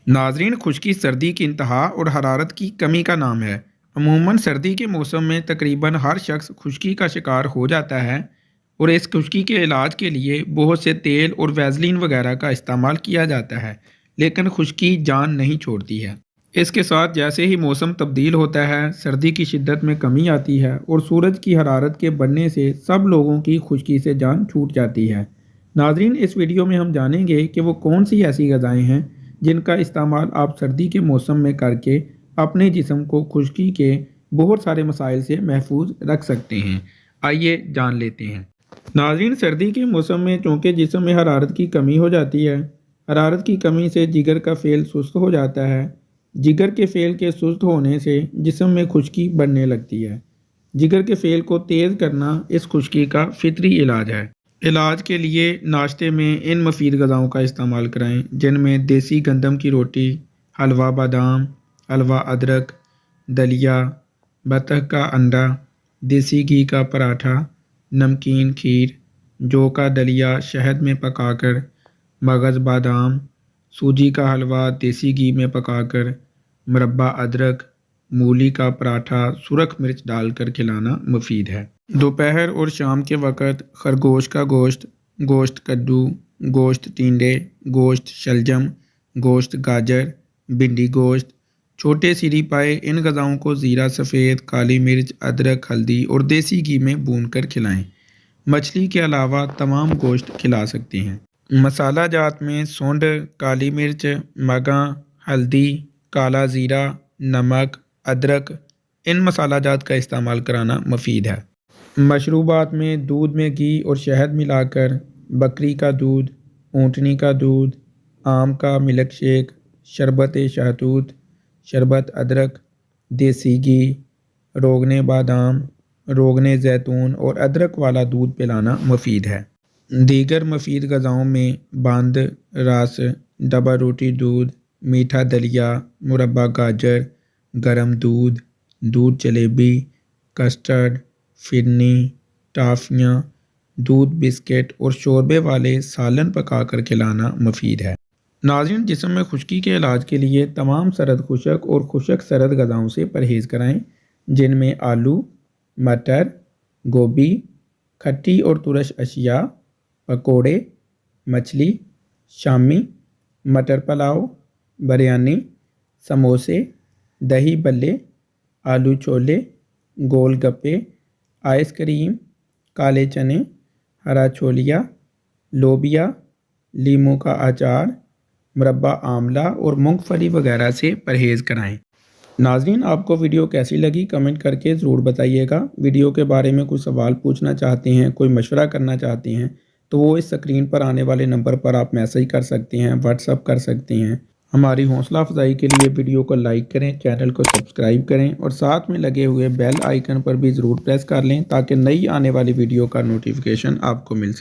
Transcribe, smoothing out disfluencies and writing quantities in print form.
नाज़रीन, खुश्की सर्दी की इंतहा और हरारत की कमी का नाम है। अमूमन सर्दी के मौसम में तकरीबन हर शख्स खुश्की का शिकार हो जाता है और इस खुश्की के इलाज के लिए बहुत से तेल और वैज़लीन वगैरह का इस्तेमाल किया जाता है, लेकिन खुश्की जान नहीं छोड़ती है। इसके साथ जैसे ही मौसम तब्दील होता है, सर्दी की शिद्दत में कमी आती है और सूरज की हरारत के बढ़ने से सब लोगों की खुश्की से जान छूट जाती है। नाज़रीन, इस वीडियो में हम जानेंगे कि वो कौन सी ऐसी ग़िज़ाएँ हैं जिनका इस्तेमाल आप सर्दी के मौसम में करके अपने जिस्म को खुश्की के बहुत सारे मसाइल से महफूज रख सकते हैं। आइए जान लेते हैं। नाज़रीन, सर्दी के मौसम में चूँकि जिस्म में हरारत की कमी हो जाती है, हरारत की कमी से जिगर का फ़ेल सुस्त हो जाता है। जिगर के फ़ेल के सुस्त होने से जिस्म में खुश्की बढ़ने लगती है। जिगर के फ़ेल को तेज़ करना इस खुश्की का फितरी इलाज है। इलाज के लिए नाश्ते में इन मुफीद ग़िज़ाओं का इस्तेमाल कराएं, जिनमें देसी गंदम की रोटी, हलवा बादाम, हलवा अदरक, दलिया, बतख का अंडा, देसी घी का पराठा, नमकीन खीर, जौ का दलिया शहद में पकाकर, मगज़ बादाम, सूजी का हलवा देसी घी में पकाकर, मुरब्बा अदरक, मूली का पराठा सुरख मिर्च डालकर खिलाना मुफीद है। दोपहर और शाम के वक़्त खरगोश का गोश्त, गोश्त कद्दू, गोश्त टिंडे, गोश्त शलजम, गोश्त गाजर, भिंडी गोश्त, छोटे सिरी पाए इन ग़िज़ाओं को ज़ीरा सफ़ेद, काली मिर्च, अदरक, हल्दी और देसी घी में भूनकर खिलाएं। मछली के अलावा तमाम गोश्त खिला सकते हैं। मसाला जात में सौंठ, काली मिर्च, मगा, हल्दी, काला ज़ीरा, नमक, अदरक इन मसाला जात का इस्तेमाल कराना मुफीद है। मशरूबात में दूध में घी और शहद मिलाकर बकरी का दूध, ऊँटनी का दूध, आम का मिल्क शेक, शरबत शहतूत, शरबत अदरक, देसी घी, रोगने बादाम, रोगने जैतून और अदरक वाला दूध पिलाना मुफीद है। दीगर मुफीद ग़िज़ाओं में बांद, रस, डबा रोटी दूध, मीठा दलिया, मुरब्बा गाजर, गरम दूध, दूध जलेबी, कस्टर्ड, फिरनी, टाफ़ियाँ, दूध बिस्किट और शोरबे वाले सालन पकाकर खिलाना मुफीद है। नाज़रीन, जिस्म में खुश्की के इलाज के लिए तमाम सरद खुशक और खुशक सरद ग़िज़ाओं से परहेज़ कराएं, जिनमें आलू, मटर, गोभी, खट्टी और तुरश अशिया, पकोड़े, मछली, शामी, मटर पुलाव, बिरयानी, समोसे, दही बल्ले, आलू छोले, गोल गप्पे, आइसक्रीम, काले चने, हरा छोलिया, लोबिया, लीमू का अचार, मुरब्बा आमला और मूंगफली वगैरह से परहेज़ कराएं। नाज़रीन, आपको वीडियो कैसी लगी कमेंट करके ज़रूर बताइएगा। वीडियो के बारे में कोई सवाल पूछना चाहते हैं, कोई मशवरा करना चाहते हैं तो वो इस स्क्रीन पर आने वाले नंबर पर आप मैसेज कर सकते हैं, व्हाट्सअप कर सकते हैं। हमारी हौसला अफजाई के लिए वीडियो को लाइक करें, चैनल को सब्सक्राइब करें और साथ में लगे हुए बेल आइकन पर भी ज़रूर प्रेस कर लें ताकि नई आने वाली वीडियो का नोटिफिकेशन आपको मिल सके।